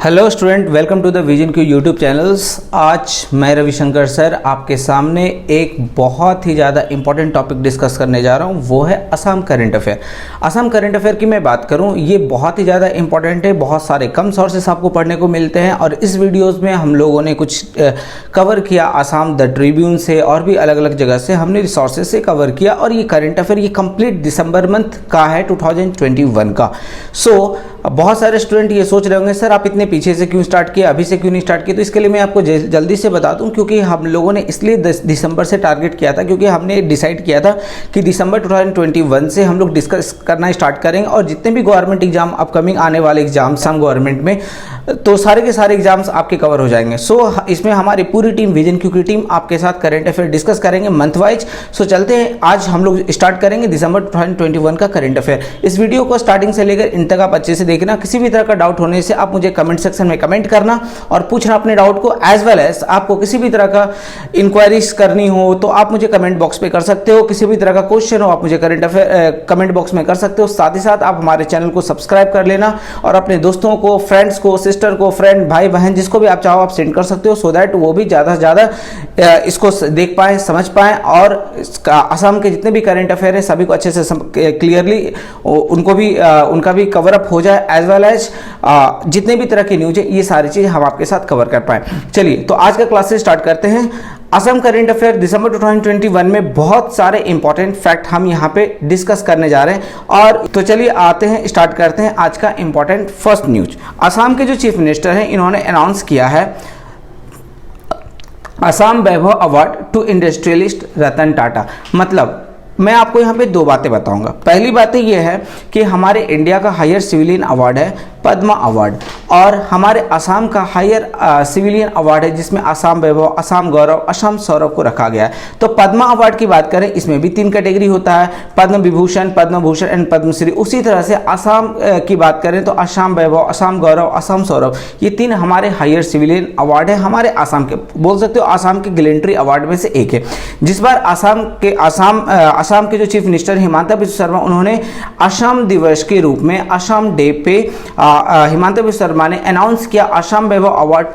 Hello student, welcome to the vision Q YouTube channels. आज मैं Ravishankar sir आपके सामने एक बहुत ही ज़्यादा इंपॉर्टेंट टॉपिक डिस्कस करने जा रहा हूँ, वो है Assam current affair. Assam current affair की मैं बात करूँ, ये बहुत ही ज़्यादा इंपॉर्टेंट है। बहुत सारे कम सोर्सेस आपको पढ़ने को मिलते हैं और इस वीडियोज़ में हम लोगों ने कुछ कवर किया असम द ट्रिब्यून से और भी अलग अलग जगह से हमने रिसोर्सेज से कवर किया। और ये करंट अफेयर ये कंप्लीट दिसंबर मंथ का है 2021 का। सो बहुत सारे स्टूडेंट ये सोच रहे होंगे सर आप इतने पीछे से क्यों स्टार्ट किया, अभी से क्यों नहीं स्टार्ट किया। तो इसके लिए मैं आपको जल्दी से बता दूं, क्योंकि हम लोगों ने इसलिए दिसंबर से टारगेट किया था क्योंकि हमने डिसाइड किया था कि दिसंबर 2021 से हम लोग डिस्कस करना स्टार्ट करेंगे और जितने भी गवर्नमेंट एग्जाम अपकमिंग आने वाले एग्जाम्स हम गवर्नमेंट में, तो सारे के सारे एग्जाम्स आपके कवर हो जाएंगे। सो इसमें हमारी पूरी टीम विजन क्यू की टीम आपके साथ करंट अफेयर डिस्कस करेंगे मंथ वाइज। सो चलते हैं, आज हम लोग स्टार्ट करेंगे दिसंबर 2021 का करंट अफेयर। इस वीडियो को स्टार्टिंग से लेकर इन तक आप अच्छे से देखना। किसी भी तरह का डाउट होने से आप मुझे कमेंट सेक्शन में कमेंट करना और पूछना अपने डाउट को, एज वेल एज आपको किसी भी तरह का इंक्वायरीज करनी हो तो आप मुझे कमेंट बॉक्स पे कर सकते हो। किसी भी तरह का क्वेश्चन हो आप मुझे करंट अफेयर कमेंट बॉक्स में कर सकते हो। साथ ही साथ आप हमारे चैनल को सब्सक्राइब कर लेना और अपने दोस्तों को, फ्रेंड्स को, सिस्टर को, फ्रेंड, भाई बहन, जिसको भी आप चाहो आप सेंड कर सकते हो, सो दैट वो भी ज़्यादा से ज़्यादा इसको देख पाए, समझ पाए और असम के जितने भी करंट अफेयर है सभी को अच्छे से क्लियरली उनका भी कवर अप हो जाए, एज वेल एज जितने भी तरह की न्यूज है ये सारी चीज़ हम आपके साथ कवर कर पाए। चलिए तो आज का क्लासेस स्टार्ट करते हैं। असम करंट अफेयर दिसंबर 2021 में बहुत सारे इंपॉर्टेंट फैक्ट हम यहाँ पे डिस्कस करने जा रहे हैं। और तो चलिए आते हैं, स्टार्ट करते हैं आज का इंपॉर्टेंट फर्स्ट न्यूज। असम के जो चीफ मिनिस्टर हैं इन्होंने अनाउंस किया है Assam Vaibhav award to industrialist Ratan Tata. मतलब मैं आपको यहाँ पे दो बातें बताऊंगा। पहली बात ये है कि हमारे इंडिया का हायर सिविलियन अवार्ड है पद्मा अवार्ड और हमारे असम का हायर सिविलियन अवार्ड है जिसमें असम वैभव, असम गौरव, असम सौरव को रखा गया है। तो पद्मा अवार्ड की बात करें, इसमें भी 3 कैटेगरी होता है, पद्म विभूषण, पद्म भूषण एंड पद्मश्री। उसी तरह से असम की बात करें तो असम वैभव, असम गौरव, असम सौरभ, ये 3 हमारे हायर सिविलियन अवार्ड है हमारे असम के, बोल सकते हो असम के गैलेंट्री अवार्ड में से एक है। जिस बार असम के जो चीफ मिनिस्टर हिमंता बिस्वा शर्मा, उन्होंने असम दिवस के रूप में असम डे पे हिमंता बिस्वा शर्मा ने अनाउंस किया Assam Vaibhav award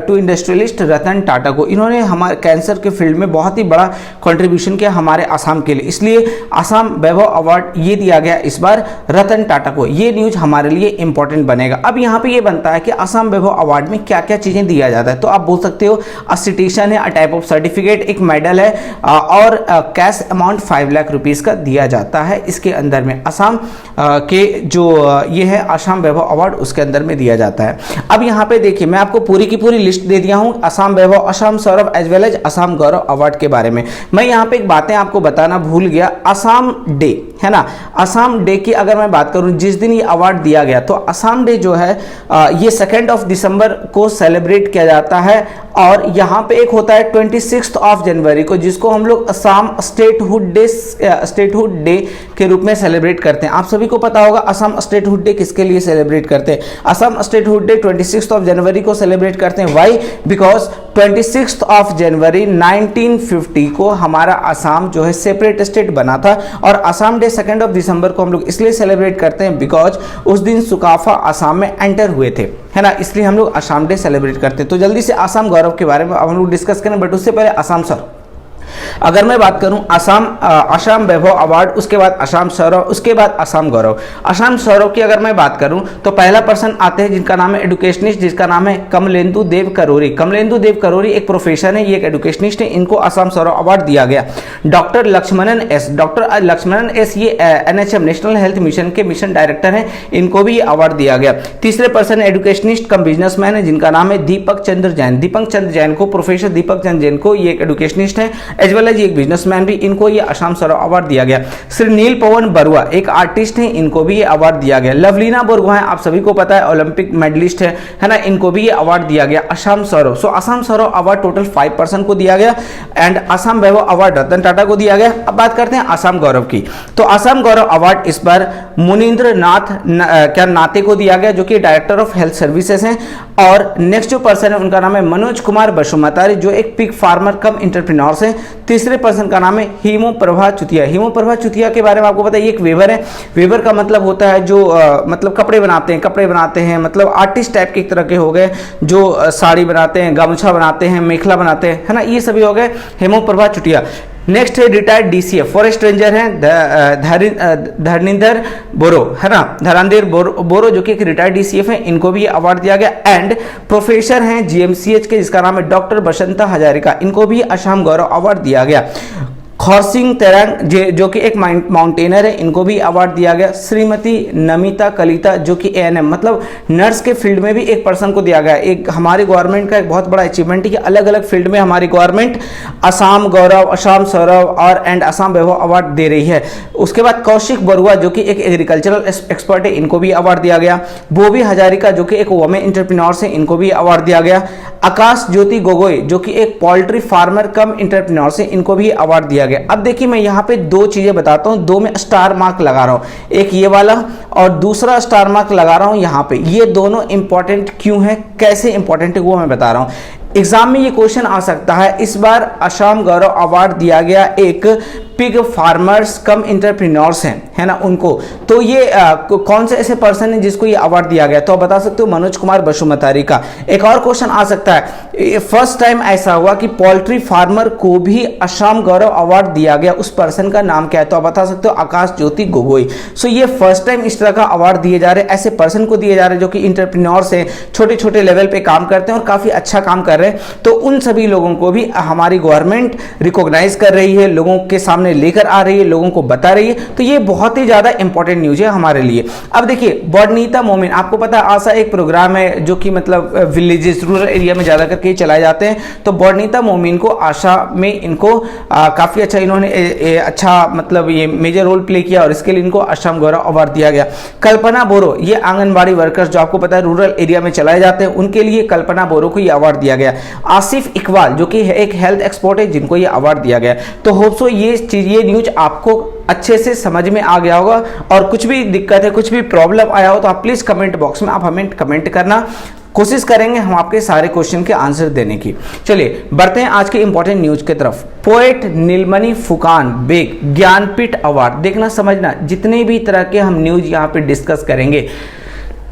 to industrialist रतन टाटा को। इन्होंने हमारे कैंसर के फील्ड में बहुत ही बड़ा कंट्रीब्यूशन किया हमारे असम के लिए, इसलिए असम वैभव अवार्ड ये दिया गया इस बार रतन टाटा को। ये न्यूज हमारे लिए इंपॉर्टेंट बनेगा। अब यहाँ पे ये बनता है कि असम वैभव अवार्ड में क्या क्या चीजें दिया जाता है। तो आप बोल सकते हो सिटीशन है, अ टाइप ऑफ सर्टिफिकेट, एक मेडल है और कैश अमाउंट 5 लाख रुपीस का दिया जाता है। इसके अंदर में असम के जो ये है असम वैभव अवार्ड उसके अंदर में दिया जाता है। अब यहाँ पे देखिए मैं आपको पूरी की पूरी लिस्ट दे दिया हूँ Assam Vaibhav, Assam Saurabh as well as Assam Gaurav award के बारे में। मैं यहाँ पे एक बातें आपको बताना भूल गया, असम डे है ना, असम डे की अगर मैं बात करूँ जिस दिन ये अवार्ड दिया गया, तो असम डे जो है ये 2 दिसंबर को सेलिब्रेट किया जाता है। और यहाँ पे एक होता है 26 जनवरी को जिसको हम लोग असम स्टेटहुड डे के रूप में सेलिब्रेट करते हैं। आप सभी को पता होगा असम स्टेटहुड डे किसके लिए सेलिब्रेट करते हैं। असम स्टेटहुड डे 26 जनवरी को सेलिब्रेट करते हैं। वाई? बिकॉज 26 जनवरी 1950 को हमारा असम जो है सेपरेट स्टेट बना था और असम डे 2 दिसंबर को हम लोग इसलिए सेलिब्रेट करते हैं बिकॉज उस दिन सुकाफा असम में एंटर हुए थे, है ना, इसलिए हम लोग असम डे सेलिब्रेट करते हैं। तो जल्दी से असम गौरव के बारे में हम लोग डिस्कस करें, बट उससे पहले असम सर, अगर मैं बात करूं असम वैभव अवार्ड, उसके बाद असम सौरव, उसके बाद असम गौरव। असम सौरव की अगर मैं बात करूं तो पहला पर्सन आते हैं जिनका नाम है एडुकेशनिस्ट, जिसका नाम है कमलेंदु देव करोरी। कमलेंदु देव करोरी एक प्रोफेशन है, ये एक एडुकेशनिस्ट है, इनको असम सौरव अवार्ड दिया गया। डॉक्टर लक्ष्मणन एस ये NHM नेशनल हेल्थ मिशन के मिशन डायरेक्टर हैं, इनको भी ये अवार्ड दिया गया। तीसरे पर्सन एडुकेशनिस्ट कम बिजनेसमैन है जिनका नाम है दीपक चंद्र जैन। दीपक चंद्र जैन को, प्रोफेसर दीपक चंद्र जैन को, ये एक एडुकेशनिस्ट है एज वेल एज एक बिजनेसमैन भी, इनको ये असम सौरव अवार्ड दिया गया। श्री नील पवन बरुआ एक आर्टिस्ट हैं, इनको भी ये अवार्ड दिया गया। लवलीना बोरगोहाई आप सभी को पता है ओलंपिक मेडलिस्ट है ना, इनको भी ये अवार्ड दिया गया Assam Saurav. So Assam Saurav award total 5 person को दिया गया एंड असम वैभव अवार्ड रतन टाटा को दिया गया। अब बात करते हैं असम गौरव की। तो असम गौरव अवार्ड इस बार मुनींद्र नाते को दिया गया जो कि डायरेक्टर ऑफ हेल्थ सर्विसेज हैं। और नेक्स्ट जो पर्सन है उनका नाम है मनोज कुमार बसुमतारी जो एक पिग फार्मर कम इंटरप्रेन्योर्स हैं। तीसरे पर्सन का नाम है हीमो प्रभा चुतिया। हीमो प्रभा चुतिया के बारे में आपको पता है, ये एक वेवर है। वेवर का मतलब होता है जो मतलब कपड़े बनाते हैं, मतलब आर्टिस्ट टाइप के एक तरह के हो गए, जो साड़ी बनाते हैं, गामछा बनाते हैं, मेखला बनाते हैं, है ना, ये सभी हो गए हेमो प्रभा चुटिया। नेक्स्ट है रिटायर्ड डीसीएफ फॉरेस्ट रेंजर हैं धर्मेंद्र बोरो, है ना, धर्मेंद्र बोरो जो कि एक रिटायर्ड डीसीएफ है, इनको भी अवार्ड दिया गया। एंड प्रोफेसर हैं जीएमसीएच के जिसका नाम है डॉक्टर बसंता हजारिका, इनको भी असम गौरव अवार्ड दिया गया। खौरसिंग तेरंग जो कि एक माउंटेनर है, इनको भी अवार्ड दिया गया। श्रीमती नमिता कलिता जो कि एएनएम मतलब नर्स के फील्ड में भी एक पर्सन को दिया गया। एक हमारी गवर्नमेंट का एक बहुत बड़ा अचीवमेंट है कि अलग अलग फील्ड में हमारी गवर्नमेंट असम गौरव, असम सौरव और एंड असम वैभव अवार्ड दे रही है। उसके बाद कौशिक बरुआ जो कि एक एग्रीकल्चरल एक्सपर्ट है, इनको भी अवार्ड दिया गया। बोबी हजारिका जो कि एक वुमेन एंटरप्रेन्योर्स है, इनको भी अवार्ड दिया गया। आकाश ज्योति गोगोई जो कि एक पोल्ट्री फार्मर कम एंटरप्रेन्योर्स है, इनको भी अवार्ड दिया गया। अब देखिए मैं यहाँ पे दो चीजें बताता हूँ, दो में स्टार मार्क लगा रहा हूँ, एक ये वाला और दूसरा स्टार मार्क लगा रहा हूँ यहाँ पे। ये दोनों इंपॉर्टेंट क्यों है, कैसे इंपॉर्टेंट है वो मैं बता रहा हूँ। एग्जाम में ये क्वेश्चन आ सकता है। इस बार असम गौरव अवार्ड दिया गया एक पिग फार्मर्स कम एंटरप्रेन्योर्स हैं, है ना, उनको। तो ये कौन से ऐसे पर्सन है जिसको ये अवार्ड दिया गया, तो आप बता सकते हो मनोज कुमार बसुमतारी का। एक और क्वेश्चन आ सकता है, फर्स्ट टाइम ऐसा हुआ कि पोल्ट्री फार्मर को भी असम गौरव अवार्ड दिया गया, उस पर्सन का नाम क्या है, तो आप बता सकते हो आकाश ज्योति गोगोई। सो ये फर्स्ट टाइम इस तरह का अवार्ड दिए जा रहे हैं, ऐसे पर्सन को दिए जा रहे हैं जो कि एंटरप्रेन्योर्स हैं, छोटे छोटे लेवल पे काम करते हैं और काफी अच्छा काम कर रहे हैं। तो उन सभी लोगों को भी हमारी गवर्नमेंट रिकॉग्नाइज कर रही है, लोगों के सामने लेकर आ रही है, लोगों को बता रही है। तो ये बहुत ही ज्यादा इंपॉर्टेंट न्यूज है हमारे लिए। अब देखिए बॉर्नीता मोमिन, आपको पता है आशा एक प्रोग्राम है जो कि मतलब विलेजेस रूरल एरिया में ज्यादा करके चलाए जाते हैं। तो बॉर्नीता मोमिन को आशा में इनको काफी अच्छा इन्होंने अच्छा मतलब ये मेजर रोल प्ले किया और इसके लिए इनको असम गौरव अवार्ड दिया गया। कल्पना बोरो, ये आंगनबाड़ी वर्कर्स जो आपको पता है रूरल एरिया में चलाए जाते हैं, उनके लिए कल्पना बोरो को ये अवार्ड दिया गया। आसिफ इकबाल जो कि एक हेल्थ एक्सपर्ट है, जिनको ये अवार्ड दिया गया। तो होप सो ये चीज ये न्यूज आपको अच्छे से समझ में आ गया होगा। और कुछ भी दिक्कत है, कुछ भी प्रॉब्लम आया हो तो आप प्लीज कमेंट बॉक्स में आप हमें कमेंट करना, कोशिश करेंगे हम आपके सारे क्वेश्चन के आंसर देने की। चलिए बढ़ते हैं आज के इंपॉर्टेंट न्यूज की तरफ। पोएट नीलमणि फुकान बेग ज्ञानपीठ अवार्ड। देखना समझना, जितने भी तरह के हम न्यूज यहाँ पे डिस्कस करेंगे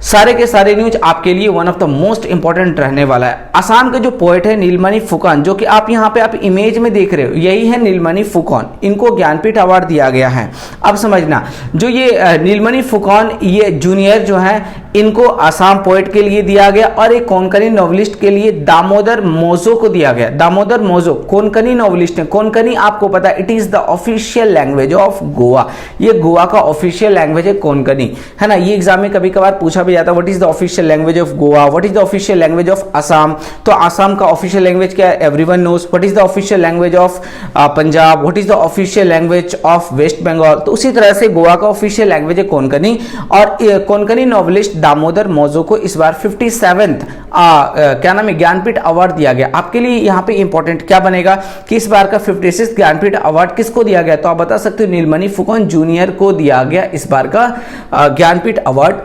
सारे के सारे न्यूज आपके लिए one of the most important रहने वाला है। असम के जो पोएट है नीलमणि फुकन, जो कि आप यहाँ पे आप इमेज में देख रहे हो, यही है नीलमणि फुकन, इनको ज्ञानपीठ अवार्ड दिया गया है। अब समझना, जो ये नीलमणि फुकन ये जूनियर जो है, इनको असम पोएट के लिए दिया गया और एक कोंकणी नॉवलिस्ट के लिए दामोदर मोजो को दिया गया। दामोदर मोजो कोंकणी नॉवलिस्ट है। कोंकणी आपको पता है it is the official language of Goa, ये गोवा का ऑफिशियल लैंग्वेज है कोंकणी, है ना। ये एग्जाम में कभी कभार पूछा जाता है what is the official language of Goa, what is the official language of Assam. तो असम का ऑफिशियल लैंग्वेज क्या है, everyone knows. What is the official language of Punjab, what is the official language of West Bengal. तो उसी तरह से गोवा का ऑफिशियल लैंग्वेज है कोंकणी। और कोंकणी नॉवलिस्ट दामोदर मोजो को इस बार 57th क्या नाम है ज्ञानपीठ अवार्ड दिया गया। आपके लिए यहाँ पे इंपॉर्टेंट क्या बनेगा कि इस बार का 56th ज्ञानपीठ अवार्ड किसको दिया गया, तो आप बता सकते हो नीलमणि फुकन जूनियर को दिया गया इस बार का ज्ञानपीठ अवार्ड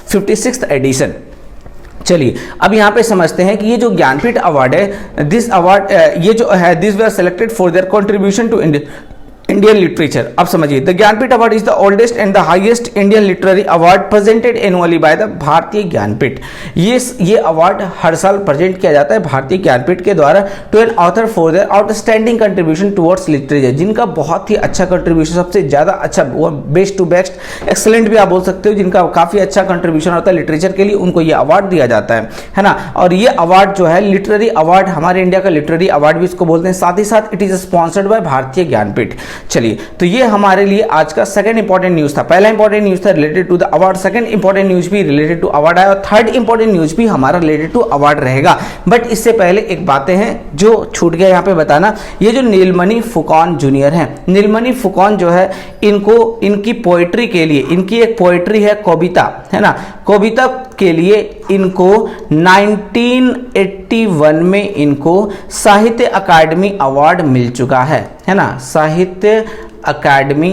56th एडिशन। चलिए अब यहाँ पे समझते हैं कि ये जो ज्ञानपीठ अवार्ड है, दिस अवार्ड ये जो है this were selected for their contribution to Indian literature. अब समझिए, the Jnanpith award is the oldest and the highest Indian literary award presented annually by the Bharatiya Jnanpith. ये अवार्ड हर साल प्रेजेंट किया जाता है भारतीय ज्ञानपीठ के द्वारा to an author for their outstanding contribution towards literature, जिनका बहुत ही अच्छा कंट्रीब्यूशन, सबसे ज्यादा अच्छा, बेस्ट टू बेस्ट, एक्सलेंट भी आप बोल सकते हो, जिनका काफी अच्छा कंट्रीब्यूशन होता है लिटरेचर के लिए, उनको ये अवार्ड दिया जाता है ना। और ये अवार्ड जो है लिटरेरी अवार्ड, हमारे इंडिया का लिटरेरी अवार्ड भी इसको बोलते हैं। साथ ही साथ इट इज स्पॉन्सर्ड बाय भारतीय ज्ञानपीठ। चलिए, तो ये हमारे लिए आज का सेकंड इंपॉर्टेंट न्यूज था। पहला इंपॉर्टेंट न्यूज था related to the award, second important news भी रिलेटेड टू अवार्ड आया और थर्ड इंपॉर्टेंट न्यूज भी हमारा रिलेटेड टू अवार्ड रहेगा। बट इससे पहले एक बातें हैं जो छूट गया यहाँ पे बताना। ये जो नीलमणि फुकन जूनियर हैं, नीलमणि फुकन जो है, इनको इनकी पोएट्री के लिए, इनकी एक पोएट्री है कविता, है ना, कविता के लिए इनको 1981 में इनको साहित्य अकादमी अवार्ड मिल चुका है ना। साहित्य अकादमी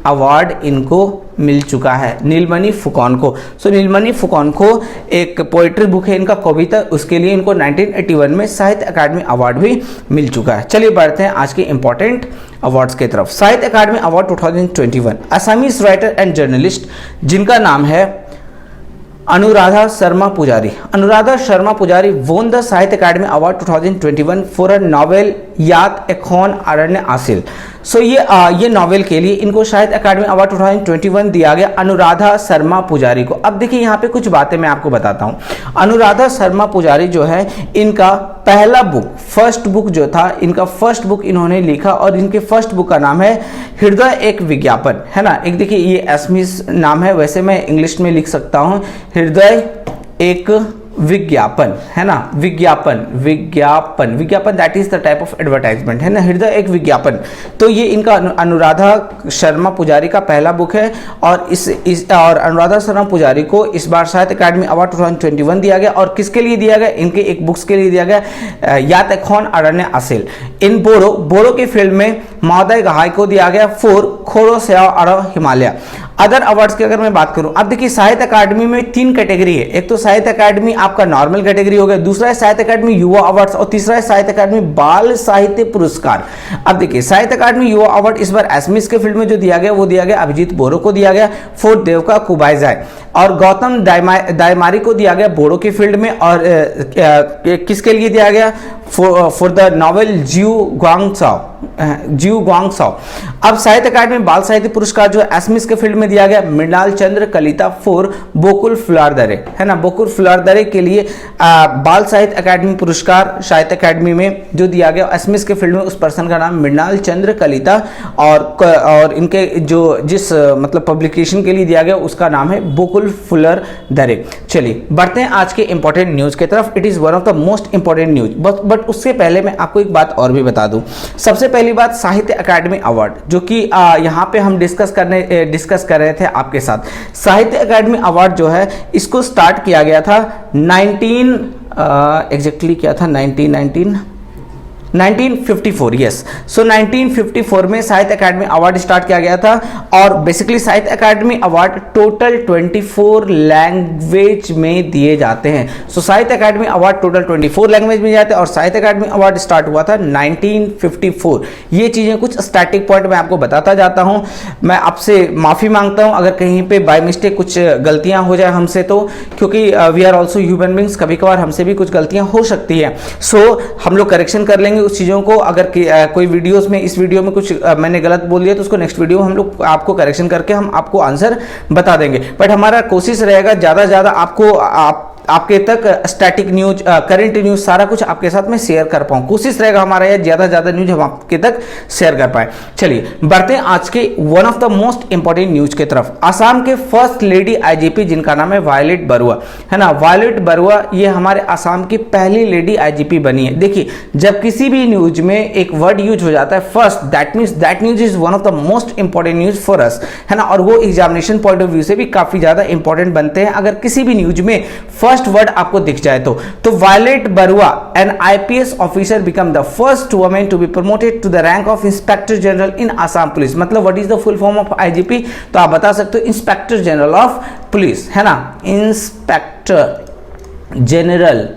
अवार्ड इनको मिल चुका है, नीलमणि फुकन को। सो नीलमणि फुकन को एक पोइट्री बुक है इनका, कविता, उसके लिए इनको 1981 में साहित्य अकादमी अवार्ड भी मिल चुका है। चलिए बढ़ते हैं आज के इंपॉर्टेंट अवार्ड्स की तरफ। Sahitya Akademi award 2021, Assamese writer and journalist जिनका नाम है अनुराधा शर्मा पुजारी। अनुराधा शर्मा पुजारी won the साहित्य Akademi award 2021 for a novel यात एखोन अरण्य आसिल। सो ये नॉवेल के लिए इनको साहित्य अकादमी अवार्ड 2021 दिया गया, अनुराधा शर्मा पुजारी को। अब देखिए यहाँ पे कुछ बातें मैं आपको बताता हूँ। अनुराधा शर्मा पुजारी जो है, इनका पहला बुक, फर्स्ट बुक जो था, इनका फर्स्ट बुक इन्होंने लिखा और इनके फर्स्ट बुक का नाम है हृदय एक विज्ञापन, है ना। एक देखिए ये एसमीस नाम है, वैसे मैं इंग्लिश में लिख सकता हूँ हृदय एक विज्ञापन, है ना, विज्ञापन विज्ञापन विज्ञापन, that is the type of advertisement, है ना, हृदय एक विज्ञापन। तो ये इनका अनुराधा शर्मा पुजारी का पहला बुक है और और अनुराधा शर्मा पुजारी को इस बार साहित्य अकादमी अवार्ड 2021 दिया गया। और किसके लिए दिया गया? इनके एक बुक्स के लिए दिया गया, यात एखोन अरण्य आसिल। इन बोरो के फील्ड में महोदय गहाय को दिया गया फॉर खोरो सेवा अरब हिमालय। अदर अवार्ड्स की अगर मैं बात करूं, अब देखिए साहित्य अकादमी में 3 कैटेगरी है। एक तो साहित्य अकादमी आपका नॉर्मल कैटेगरी हो गया, दूसरा है साहित्य अकादमी युवा अवार्ड्स और तीसरा है साहित्य अकादमी बाल साहित्य पुरस्कार। अब देखिए साहित्य अकादमी युवा अवार्ड इस बार एसमीस के फील्ड में जो दिया गया वो दिया गया अभिजीत बोरो को दिया गया फॉर देवका कुबाइजाय, और गौतम दायमारी को दिया गया बोरो के फील्ड में। और किसके लिए दिया गया? फॉर द नॉवेल जीव ग्वांगसाओ। अब साहित्य अकादमी बाल साहित्य पुरस्कार जो एसमीस के फील्ड में दिया गया मृणाल चंद्र कलिता फॉर बोकुल फुलारदरे, है ना, बोकुल फुलारदरे के लिए बाल साहित्य अकादमी पुरस्कार साहित्य अकादमी में जो दिया गया एसमीस के फील्ड में, उस पर्सन का नाम मृणाल चंद्र कलिता और इनके जो जिस मतलब पब्लिकेशन के लिए दिया गया उसका नाम है बोकुल फुलर दरे। चलिए बढ़ते हैं आज के इंपॉर्टेंट न्यूज की तरफ। It is one of the most important news, but उससे पहले मैं आपको एक बात और भी बता दूं। सबसे पहली बात, साहित्य अकादमी अवार्ड जो कि यहाँ पे हम डिस्कस कर रहे थे आपके साथ। साहित्य अकादमी अवार्ड जो है इसको स्टार्ट किया गया था 1954, यस। सो 1954 में साहित्य अकादमी अवार्ड स्टार्ट किया गया था और बेसिकली साहित्य अकादमी अवार्ड टोटल 24 लैंग्वेज में दिए जाते हैं। सो साहित्य अकादमी अवार्ड टोटल 24 लैंग्वेज में जाते हैं और साहित्य अकादमी अवार्ड स्टार्ट हुआ था 1954। ये चीजें कुछ स्टैटिक पॉइंट मैं आपको बताता जाता हूं। मैं आपसे माफी मांगता हूं अगर कहीं पे बाय मिस्टेक कुछ गलतियां हो जाए हमसे, तो क्योंकि we are also human beings, कभी कभार हमसे भी कुछ गलतियां हो सकती है। सो हम लोग करेक्शन कर लेंगे उस चीज़ों को। अगर कोई वीडियोस में इस वीडियो में कुछ मैंने गलत बोल दिया तो उसको नेक्स्ट वीडियो में हम लोग आपको करेक्शन करके हम आपको आंसर बता देंगे। बट हमारा कोशिश रहेगा ज़्यादा से ज़्यादा आपके तक स्टैटिक न्यूज, करंट न्यूज सारा कुछ आपके साथ में शेयर कर पाऊँ। कोशिश रहेगा हमारा यह ज़्यादा से ज़्यादा न्यूज हम आपके तक शेयर कर पाए। चलिए बढ़ते हैं आज के one of the most important news की तरफ। असम के फर्स्ट लेडी आईजीपी जिनका नाम है वायलेट बरुआ, है ना, वायलेट बरुआ ये हमारे असम की पहली लेडी आईजीपी बनी है। देखिए जब किसी भी न्यूज में एक वर्ड यूज हो जाता है first, that means that news is one of the most important news for अस, है ना, और वो एग्जामिनेशन पॉइंट ऑफ व्यू से भी काफी ज्यादा इंपॉर्टेंट बनते हैं अगर किसी भी न्यूज में फर्स्ट वर्ड आपको दिख जाए तो Violet Barua an IPS officer become the first women to be promoted to the rank of inspector general in Assam police. मतलब what is the full form of IGP? तो आप बता सकते हो इंस्पेक्टर जनरल ऑफ पुलिस, है ना, इंस्पेक्टर जनरल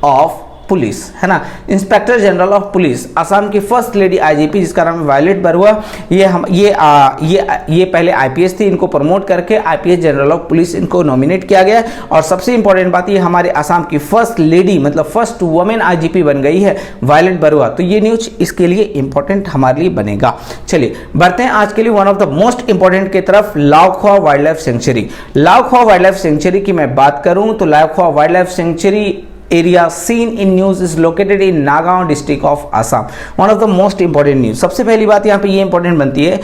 ऑफ पुलिस, है ना, inspector general of police. Assam की फर्स्ट लेडी आईजीपी जिसका नाम है वायलेट बरुआ, ये पहले आईपीएस थी, इनको प्रमोट करके आईपीएस जनरल ऑफ पुलिस इनको नॉमिनेट किया गया। और सबसे इंपॉर्टेंट बात ये हमारे असम की फर्स्ट लेडी मतलब फर्स्ट वुमेन आईजीपी बन गई है वायलेट बरुआ। तो ये न्यूज इसके लिए इंपॉर्टेंट हमारे लिए बनेगा। चलिए बढ़ते हैं आज के लिए one of the most important की तरफ, Laokhowa wild life sanctuary. Laokhowa wild life sanctuary की मैं बात करूं तो Laokhowa wild life sanctuary area seen in news is located in Nagaon district of Assam. One of the most important news. सबसे पहली बात यहाँ पे ये इंपॉर्टेंट बनती है,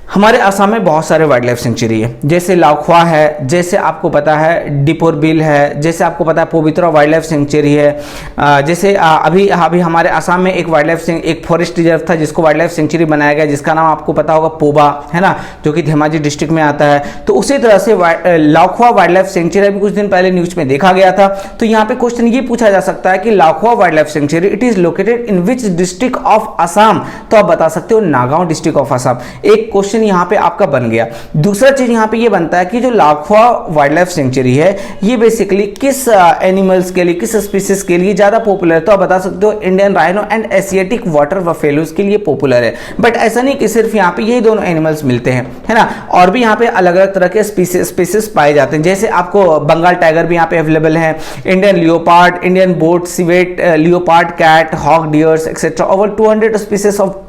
हमारे असम में बहुत सारे वाइल्ड लाइफ सेंचुरी है, जैसे लाओखोआ है, जैसे आपको पता है डिपोर बिल है, जैसे आपको पता है पवित्रा वाइल्ड लाइफ सेंचुरी है, जैसे अभी हमारे असम में एक वाइल्ड लाइफ एक फॉरेस्ट रिजर्व था जिसको वाइल्ड लाइफ सेंचुरी बनाया गया जिसका नाम आपको पता होगा पोबा, है ना, जो कि धेमाजी डिस्ट्रिक्ट में आता है। तो उसी तरह से लाओखोआ वाइल्ड लाइफ सेंचुरी अभी कुछ दिन पहले न्यूज में देखा गया था। तो यहाँ पे क्वेश्चन ये पूछा जा सकता है कि Laokhowa wild life sanctuary it is located in which district of Assam? तो आप बता सकते हो नागांव डिस्ट्रिक्ट ऑफ असम। एक क्वेश्चन क्वेश्चन यहाँ पे आपका बन गया। दूसरा चीज यहाँ पे ये बनता है कि जो लाखवा वाइल्ड लाइफ सेंचुरी है ये बेसिकली किस एनिमल्स के लिए, किस स्पीसीज के लिए ज्यादा पॉपुलर है, तो आप बता सकते हो Indian rhino and Asiatic water buffaloes के लिए पॉपुलर है। बट ऐसा नहीं कि सिर्फ यहाँ पे यही दोनों एनिमल्स मिलते हैं, है ना, और भी यहाँ पे अलग अलग तरह के स्पीसीज पाए जाते हैं। जैसे आपको बंगाल टाइगर भी यहाँ पे अवेलेबल है, Indian leopard, Indian boat civet leopard cat, hog deers etcetera. Over 200 species of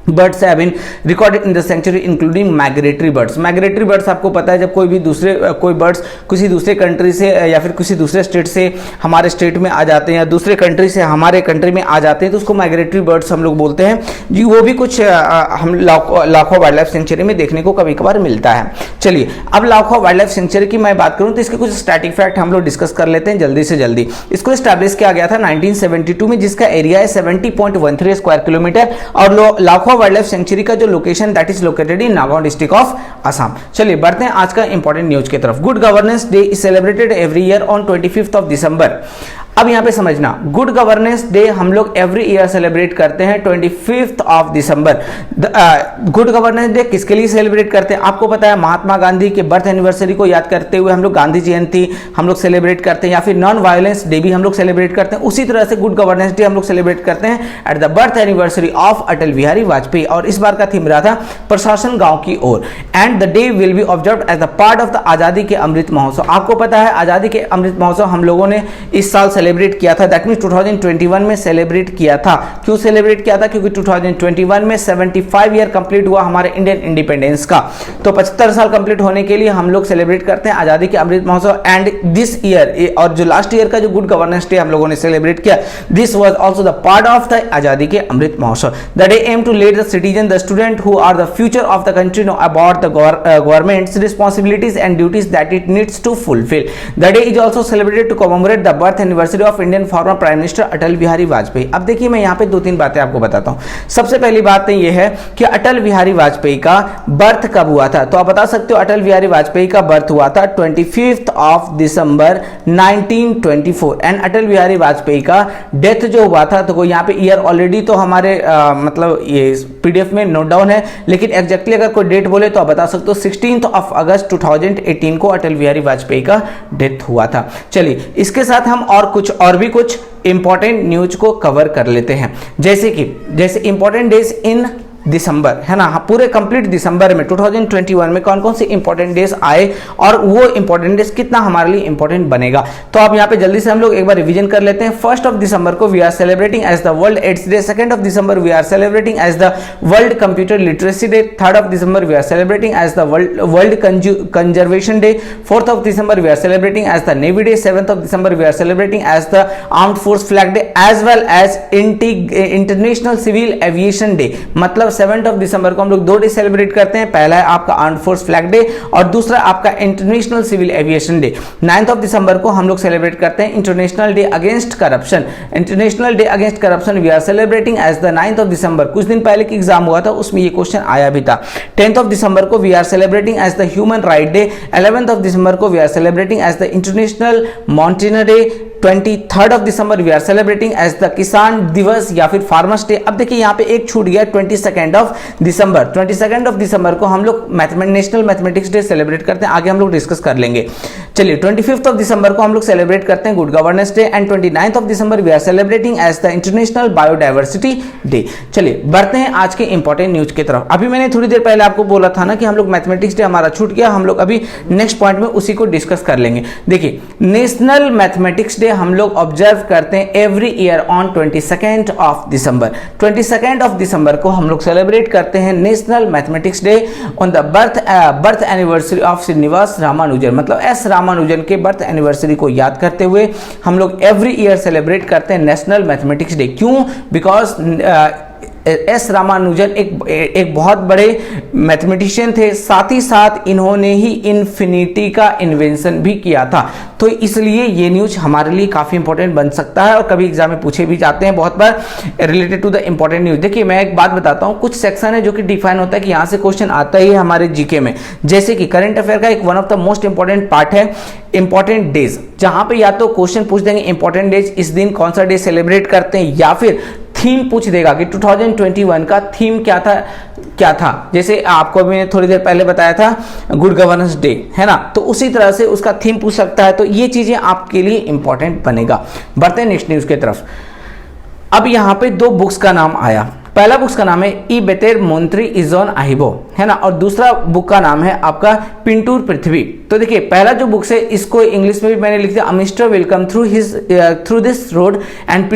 birds have been recorded in the sanctuary including migratory birds. Migratory birds आपको पता है जब कोई बर्ड्स किसी दूसरे कंट्री से या फिर किसी दूसरे स्टेट से हमारे स्टेट में आ जाते हैं या दूसरे कंट्री से हमारे कंट्री में आ जाते हैं तो उसको माइग्रेटरी बर्ड्स हम लोग बोलते हैं जी। वो भी कुछ हम लाखों वाइल्ड लाइफ सेंचुरी में देखने को कभी कभार मिलता है। चलिए अब लाखों वाइल्ड लाइफ सेंचुरी की मैं बात करूं तो इसके कुछ स्टैटिक फैक्ट हम लोग डिस्कस कर लेते हैं जल्दी से जल्दी। इसको स्टैब्लिश किया गया था 1972 में, जिसका एरिया है 70.13 स्क्वायर किलोमीटर और लाखों वाइल्ड लाइफ सेंचुरी का जो location that is located in Nagaland district of Assam. चलिए बढ़ते हैं आज का इंपॉर्टेंट न्यूज की तरफ। Good governance day is celebrated every year on 25th of December. अब यहां पे समझना, गुड गवर्नेंस डे हम लोग एवरी ईयर सेलिब्रेट करते हैं 25th of December. Good governance day किसके लिए सेलिब्रेट करते हैं? आपको पता है महात्मा गांधी के बर्थ एनिवर्सरी को याद करते हुए हम लोग गांधी जयंती हम लोग सेलिब्रेट करते हैं, या फिर नॉन वायलेंस डे भी हम लोग सेलिब्रेट करते हैं। उसी तरह से गुड गवर्नेंस डे हम लोग सेलिब्रेट करते हैं at the birth anniversary of Atal Bihari Vajpayee. और इस बार का थीम रहा था प्रशासन गांव की ओर, and the day will be observed as the part of the Azadi ke Amrit महोत्सव। आपको पता है आजादी के अमृत महोत्सव हम लोगों ने इस साल सेलिब्रेट किया था, दैट मींस 2021 में सेलिब्रेट किया था। क्यों सेलिब्रेट किया था? क्योंकि 2021 में 75 ईयर कंप्लीट हुआ हमारे इंडियन इंडिपेंडेंस का। तो 75 साल कंप्लीट होने के लिए हम लोग सेलिब्रेट करते हैं आजादी के अमृत महोत्सव। एंड दिस ईयर और जो लास्ट ईयर का जो गुड गवर्नेंस डे हम लोगों ने सेलिब्रेट किया, this was also the part of the Azadi ke Amrit Mahotsav. The day aim to let the citizen, the student who are the future of the country know about the government's responsibilities and duties that it needs to fulfil. The day is also celebrated to commemorate the birth anniversary of Indian former prime minister Atal Bihari Vajpayee. अब देखिए मैं यहाँ पे दो तीन बातें आपको बताता हूँ। सबसे पहली बात तो ये है कि अटल बिहारी वाजपेयी का बर्थ कब हुआ था, तो आप बता सकते हो अटल बिहारी वाजपेयी का बर्थ हुआ था 25th ऑफ दिसंबर 1924। एंड अटल बिहारी वाजपेयी का डेथ जो हुआ था, तो यहाँ पे ईयर ऑलरेडी तो हमारे मतलब ये पीडीएफ में नोट डाउन है, लेकिन एग्जैक्टली अगर कोई डेट बोले तो आप बता सकते हो 16th ऑफ अगस्त 2018 को अटल बिहारी वाजपेयी का डेथ हुआ था। चलिए इसके साथ हम और भी कुछ इंपॉर्टेंट न्यूज को कवर कर लेते हैं, जैसे इंपॉर्टेंट डेज इन दिसंबर, है ना। पूरे कंप्लीट दिसंबर में 2021 में कौन कौन से इंपॉर्टेंट डेज आए और वो इंपॉर्टेंट डेज कितना हमारे लिए इंपॉर्टेंट बनेगा, तो आप यहाँ पे जल्दी से हम लोग एक बार रिवीजन कर लेते हैं। 1st ऑफ दिसंबर को we are celebrating as the world AIDS day. 2nd of December we are celebrating as the world computer literacy day. 3rd of December we are celebrating as the world conservation day. 4th of December we are celebrating as the navy day. 7th of December we are celebrating as the armed force flag day as well as international civil aviation day. मतलब 7th of December को हम लोग 2 day celebrate करते हैं, पहला है आपका armed force flag day और दूसरा आपका international civil aviation day. 9th of December को हम लोग सेलिब्रेट करते हैं international day against corruption. International day against corruption we are celebrating as the 9th of December. कुछ दिन पहले की एग्जाम हुआ था उसमें ये क्वेश्चन आया भी था। 10th ऑफ दिसंबर को we are celebrating as the human right day. 11th of December को we are celebrating as the international mountaineer day. 23rd of December we are celebrating as the Kisan Diwas या फिर farmers day. अब देखिए यहाँ पे एक छूट गया 22nd of December. 22nd of December को हम लोग नेशनल मैथमेटिक्स डे सेलिब्रेट करते हैं, आगे हम लोग डिस्कस कर लेंगे। चलिए 25th ऑफ दिसंबर को हम लोग सेलिब्रेट करते हैं good governance day and 29th of December we are celebrating as the international biodiversity day. चलिए बढ़ते हैं आज के इंपॉर्टेंट न्यूज की तरफ। अभी मैंने थोड़ी देर पहले आपको बोला था ना कि हम लोग मैथमेटिक्स डे हमारा छूट गया, हम लोग अभी नेक्स्ट पॉइंट में उसी को डिस्कस कर लेंगे। देखिए नेशनल मैथमेटिक्स डे हम लोग ऑब्जर्व करते हैं every year on 22nd of December. 22nd of December को हम लोग सेलिब्रेट करते हैं national mathematics day on the birth anniversary of Srinivasa Ramanujan. मतलब एस रामानुजन के बर्थ एनिवर्सरी को याद करते हुए हम लोग एवरी ईयर सेलिब्रेट करते हैं नेशनल मैथमेटिक्स डे। क्यों? बिकॉज एस रामानुजन एक बहुत बड़े मैथमेटिशियन थे, साथ ही साथ इन्होंने ही इन्फिनिटी का इन्वेंशन भी किया था, तो इसलिए ये न्यूज हमारे लिए काफी इंपॉर्टेंट बन सकता है और कभी एग्जाम में पूछे भी जाते हैं बहुत बार related to the important news. देखिए मैं एक बात बताता हूँ, कुछ सेक्शन है जो कि डिफाइन होता है कि यहाँ से क्वेश्चन आता ही है हमारे जीके में, जैसे कि करंट अफेयर का एक one of the most important part है इंपॉर्टेंट डेज, जहां पे या तो क्वेश्चन पूछ देंगे इंपॉर्टेंट डेज, इस दिन कौन सा डे सेलिब्रेट करते हैं, या फिर थीम पूछ देगा कि 2021 का थीम क्या था। जैसे आपको मैंने थोड़ी देर पहले बताया था गुड गवर्नेंस डे, है ना, तो उसी तरह से उसका थीम पूछ सकता है। तो ये चीजें आपके लिए इंपॉर्टेंट बनेगा। बढ़ते हैं नेक्स्ट न्यूज की तरफ। अब यहाँ पे दो बुक्स का नाम आया। पहला बुक्स का नाम है ई बेतेर मोन्ट्री इजोन आहिबो, है ना, और दूसरा बुक का नाम है आपका पिंटूर पृथ्वी। तो देखिए पहला जो बुक्स है इसको इंग्लिश में भी मैंने लिख दिया, mister welcome through this road and